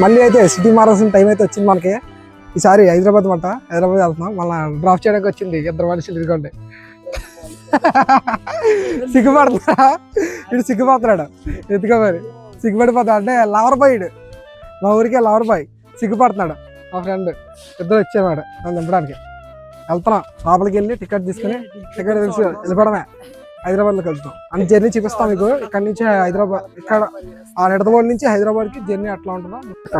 మళ్ళీ అయితే city మారాల్సిన time అయితే వచ్చింది మనకి. ఈసారి హైదరాబాద్ వెళ్తున్నాం. మళ్ళీ డ్రాప్ చేయడానికి వచ్చింది ఇద్దరు మనుషులు. ఇదిగోండి సిగ్గుపడుతున్నా, ఇటు సిగ్గుపడుతున్నాడు. ఎందుకో మరి సిగ్గుపడిపోతా అంటే లవర్ బాయ్, మా ఊరికే లవర్ బాయ్ సిగ్గుపడుతున్నాడు. మా ఫ్రెండ్ ఇద్దరు వచ్చేవాడు నన్ను దింపడానికి. వెళ్తున్నాం లోపలికి వెళ్ళి టికెట్ తీసుకుని టికెట్ తెలిసి వెళ్ళిపోవడమే. హైదరాబాద్లోకి వెళ్తాం అని జర్నీ చూపిస్తాం మీకు. ఇక్కడ నుంచి హైదరాబాద్, ఇక్కడ ఆ నిడదవోలు నుంచి హైదరాబాద్కి జర్నీ అట్లా ఉంటుందో.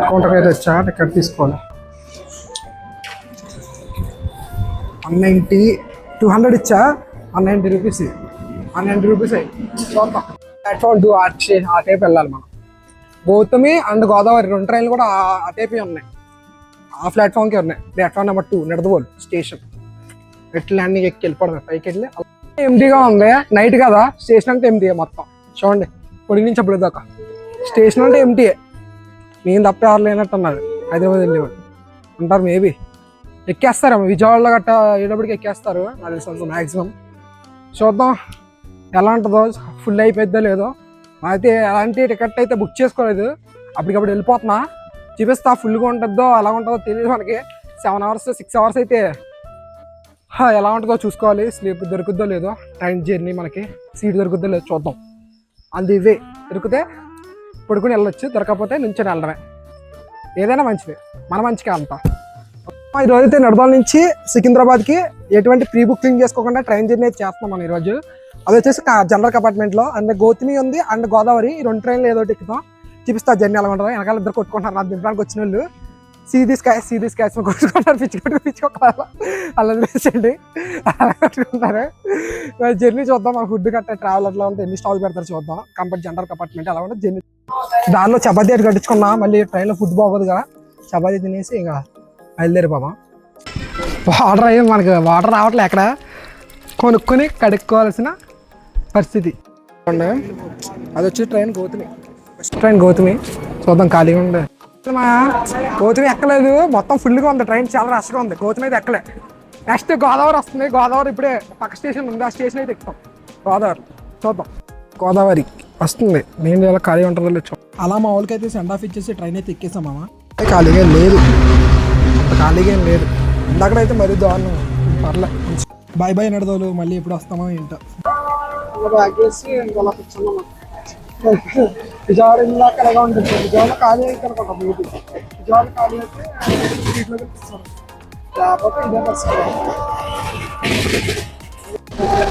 కౌంటర్ అయితే వచ్చా టికెట్ తీసుకోవాలి. 190 200 ఇచ్చా, 190 రూపీస్ 190 రూపీస్ అయ్యి చూద్దాం. ప్లాట్ఫామ్ 2 ఆ టైప్ వెళ్ళాలి మనం. గౌతమి అండ్ గోదావరి 2 ట్రైన్లు కూడా ఆ టైప్ ఉన్నాయి. ఆ ప్లాట్ఫామ్కి ఉన్నాయి. Platform number 2 Nidadavolu station. ఎట్లా అన్ని ఎక్కి వెళ్ళిపోవడమే పైకి వెళ్ళి. ఎంటీగా ఉంది, నైట్ కదా. స్టేషన్ అంటే ఎంటీఏ మొత్తం. చూడండి పొడి నుంచి అప్పుడు దాకా స్టేషన్ అంటే ఎంటీఏ. నేను తప్ప ఎవరు లేనట్టు అన్నారు. హైదరాబాద్ వెళ్ళేవాడు ఉంటారు. మేబీ ఎక్కేస్తారు విజయవాడలో గట్టా ఏడప్పటికి ఎక్కేస్తారు నాకు తెలిసి మ్యాక్సిమం. చూద్దాం ఎలా ఉంటుందో, ఫుల్ అయిపోద్దో లేదో. అయితే అలాంటి టికెట్ అయితే బుక్ చేసుకోలేదు, అప్పటికప్పుడు వెళ్ళిపోతున్నా. చూపిస్తా ఫుల్గా ఉంటుందో ఎలా ఉంటుందో తెలియదు మనకి. 7 hours 6 hours అయితే ఎలా ఉంటుందో చూసుకోవాలి. స్లీప్ దొరుకుద్దో లేదో, ట్రైన్ జర్నీ మనకి సీట్ దొరుకుద్దో లేదో చూద్దాం. అంది ఇవే దొరికితే పడుకుని వెళ్ళొచ్చు, దొరకకపోతే నుంచొని వెళ్ళడమే. ఏదైనా మంచిదే, మన మంచిగా అంతా. ఈరోజు అయితే నిడదవోలు నుంచి సికింద్రాబాద్కి ఎటువంటి ప్రీ బుకింగ్ చేసుకోకుండా ట్రైన్ జర్నీ అయితే చేస్తున్నాం మనం ఈరోజు. అది వచ్చేసి జనరల్ కంపార్ట్మెంట్లో. అండ్ గౌతమి ఉంది అండ్ గోదావరి, ఈ 2 ట్రైన్లు ఏదో ఎక్కుతాం. చూపిస్తా జర్నీ ఎలా ఉంటుందో. వెనకాల ఇద్దరు కొట్టుకుంటున్నారు నా దింపడానికి వచ్చిన వాళ్ళు. సీదీ స్కాచ్ కొట్టుకుంటారు, పిచ్చుకోవాలి అలా తెలిసండి అలా కట్టుకుంటారు. జర్నీ చూద్దాం. మన ఫుడ్ కట్టే ట్రావెల్ అట్లా ఉంటే ఎన్ని స్టాల్ పెడతారు చూద్దాం. జనరల్ కంపార్ట్మెంట్ అలా ఉంటుంది జర్నీ. దానిలో చపాతీ అటు కట్టించుకున్నా. మళ్ళీ ట్రైన్లో ఫుడ్ బాగోదు కదా, చపాతీ తినేసి ఇంకా బయలుదేరిపోదాం. వాటర్ అయ్యి మనకి వాటర్ రావట్లే, ఎక్కడ కొనుక్కొని కడుక్కోవాల్సిన పరిస్థితి. అది వచ్చి train Gautami, first train Gautami. చూద్దాం ఖాళీగా ఉండే. గౌతమి ఎక్కలేదు, మొత్తం ఫుల్గా ఉంది. ట్రైన్ చాలా రష్గా ఉంది. గౌతమి అయితే ఎక్కలే. నెక్స్ట్ గోదావరి వస్తుంది. గోదావరి ఇప్పుడే పక్క స్టేషన్ ఉంది, ఆ స్టేషన్ అయితే ఎక్కుతాం. గోదావరి చూద్దాం. గోదావరి వస్తుంది, నేను ఇలా ఖాళీ ఉంటుందో లేదు. అలా మా వాళ్ళకి అయితే సెండ్ ఆఫ్ ఇచ్చేసి ట్రైన్ అయితే ఎక్కేసాం. మామ ఖాళీగా లేదు, ఖాళీగా ఏం లేదు. ఇందాకడైతే మరీ దారుణం. పర్లే, బాయ్ బాయ్ నిడదవోలు. మళ్ళీ ఎప్పుడు వస్తామో ఏంటో. విజయవాడ ఇందాక ఎలాగా ఉంటుంది. విజయవాడ ఖాళీ అయితే అనుకుంటాం. మేబీ విజయవాడ ఖాళీ అయితే సీట్లో ఇస్తారు, లేకపోతే ఇదే పరిస్థితి.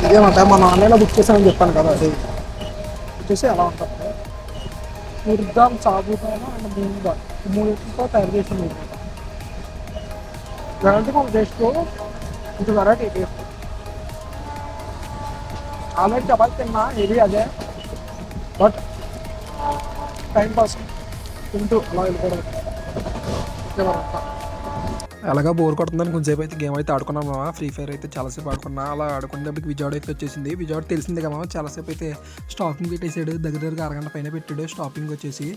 ఇదేమంటే మనం ఆన్లైన్లో బుక్ చేసామని చెప్పాను కదా, అది వచ్చేసి ఎలా ఉంటుంది. ఉర్దాం, సాబుదానా అండ్ మూంగా, ఈ 3 తయారు చేసింది. ఇలాంటి మన టేస్ట్ కొంచెం వెరైటీ టేస్ట్. ఆల్రెడీ చపాతి తిన్నా, హెవీ అదే. బట్ టైం పాస్ తింటూ అలా వెళ్ళిపోవడం. అలాగా బోర్ కొడుతుందని కొంచెంసేపు అయితే గేమ్ అయితే ఆడుకున్నాం మామ. ఫ్రీ ఫైర్ అయితే చాలాసేపు ఆడుకున్నా. అలా ఆడుకునేటప్పటికి విజయవాడ అయితే వచ్చేసింది. విజయవాడ తెలిసింది కదా, చాలాసేపు అయితే స్టాపింగ్ పెట్టేసాడు. దగ్గరగా అరగంట పైన పెట్టాడు స్టాపింగ్ వచ్చేసి.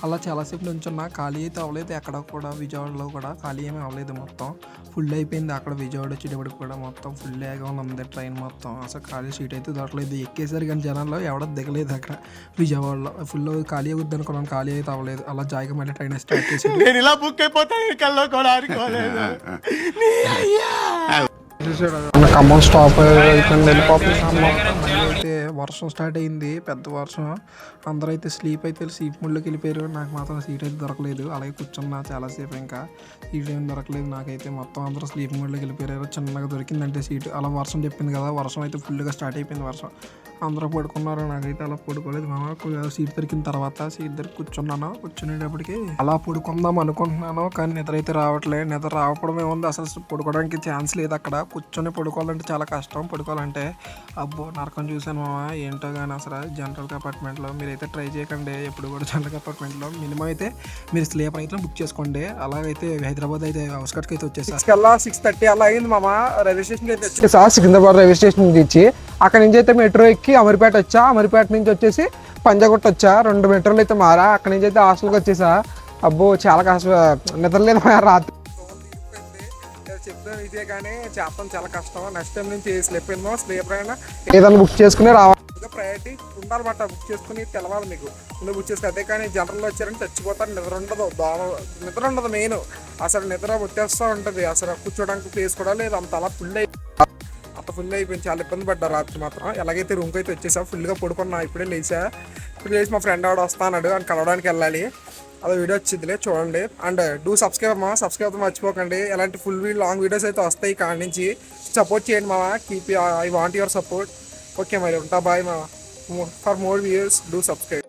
అలా చాలాసేపు నుంచున్నా, ఖాళీ అయితే అవ్వలేదు ఎక్కడ కూడా. విజయవాడలో కూడా ఖాళీ ఏమీ అవ్వలేదు, మొత్తం ఫుల్ అయిపోయింది. అక్కడ విజయవాడ వచ్చేటప్పటికి కూడా మొత్తం ఫుల్గా ఉంది ట్రైన్ మొత్తం. అసలు ఖాళీ సీట్ అయితే దొరకలేదు. ఎక్కేసారు కానీ జనాల్లో ఎవడో దిగలేదు అక్కడ విజయవాడలో. ఫుల్ ఖాళీ అవుద్ది అనుకున్నాను, ఖాళీ అయితే అవ్వలేదు. అలా జాయిగా మళ్ళీ ట్రైన్ స్టార్ట్ చేసి నేను ఇలా బుక్ అయిపోతాను కల్లో కూడా అనుకోలేదు. ఖమ్మం స్టాప్ అయిపోయింది, వెళ్ళిపోతుంది. అయితే వర్షం స్టార్ట్ అయింది, పెద్ద వర్షం. అందరూ అయితే స్లీప్ మూడ్లోకి వెళ్ళిపోయారు. నాకు మాత్రం సీట్ అయితే దొరకలేదు. అలాగే కూర్చున్నా చాలాసేపు, ఇంకా సీట్ ఏం దొరకలేదు నాకైతే. మొత్తం అందరూ స్లీప్ మూడ్లోకి వెళ్ళిపోయారు. చిన్నగా దొరికిందంటే సీటు. అలా వర్షం చెప్పింది కదా, వర్షం అయితే ఫుల్గా స్టార్ట్ అయిపోయింది. వర్షం అందరూ పడుకున్నారు, నాకైతే అలా పడుకోలేదు మామ. సీట్ దొరికిన తర్వాత సీట్ దగ్గర కూర్చున్నాను. కూర్చునేటప్పటికి అలా పడుకుందాం అనుకుంటున్నాను, కానీ నిద్ర అయితే రావట్లేదు. నిద్ర రావడమే ఉంది, అసలు పడుకోవడానికి ఛాన్స్ లేదు. అక్కడ కూర్చొని పడుకోవాలంటే చాలా కష్టం. పడుకోవాలంటే అబ్బో నరకం చూశాను మామ. ఏంటో కానీ అసలు జనరల్ కంపార్ట్మెంట్లో మీరైతే ట్రై చేయకండి ఎప్పుడు కూడా. జనరల్ కంపార్ట్మెంట్లో మినిమం అయితే మీరు స్లీపర్ అయితే బుక్ చేసుకోండి. అలాగైతే హైదరాబాద్ అయితే అవుట్స్కట్కి అయితే వచ్చేసి 6:30 అలా అయింది మామ. రైల్వే స్టేషన్కి అయితే వచ్చేసా. సికింద్రాబాద్ రైల్వే స్టేషన్ నుంచి అక్కడ నుంచి అయితే మెట్రో ఎక్కి అమీర్పేట వచ్చా. అమీర్పేట నుంచి వచ్చేసి పంజాగుట్ట వచ్చా. 2 మెట్రోలు అయితే మారా. అక్కడ నుంచి అయితే హాస్టల్కి వచ్చేసా. అబ్బో చాలా కష్టం, నిద్రలేదు రాత్రి. చెప్తాను ఇదే కానీ చేస్తాం చాలా కష్టం. నెక్స్ట్ టైం నుంచి స్లిప్ అయిందో స్లీపర్ అయినా ఏదైనా బుక్ చేసుకుని రావాలి. ప్రయారిటీ ఉండాలన్నమాట. బుక్ చేసుకుని తెలవాలి మీకు ముందు బుక్ చేసుకుని. అదే కానీ జనరల్లో వచ్చారని చచ్చిపోతారు. నిద్ర ఉండదు, నిద్ర ఉండదు. మెయిన్ అసలు నిద్ర వచ్చేస్తూ ఉంటుంది. అసలు కూర్చోడానికి ప్లేస్ కూడా లేదు. అంత అలా ఫుల్ అయిపోయింది. చాలా ఇబ్బంది పడ్డా రాత్రి మాత్రం. ఎలాగైతే రూమ్కి అయితే వచ్చేసా, ఫుల్గా పడుకున్నా. ఇప్పుడే లేచి మా ఫ్రెండ్ ఆవిడ వస్తాడు అని కలవడానికి వెళ్ళాలి. అదే వీడియో వచ్చిందిలే చూడండి. అండ్ డూ సబ్స్క్రైబ్ సబ్స్క్రైబ్ మర్చిపోకండి. ఎలాంటి లాంగ్ వీడియోస్ అయితే వస్తాయి. కాడి నుంచి సపోర్ట్ చేయండి మామ. Keep I want your support. Okay మరి ఉంటా, బాయ్ మామ. For more videos do subscribe.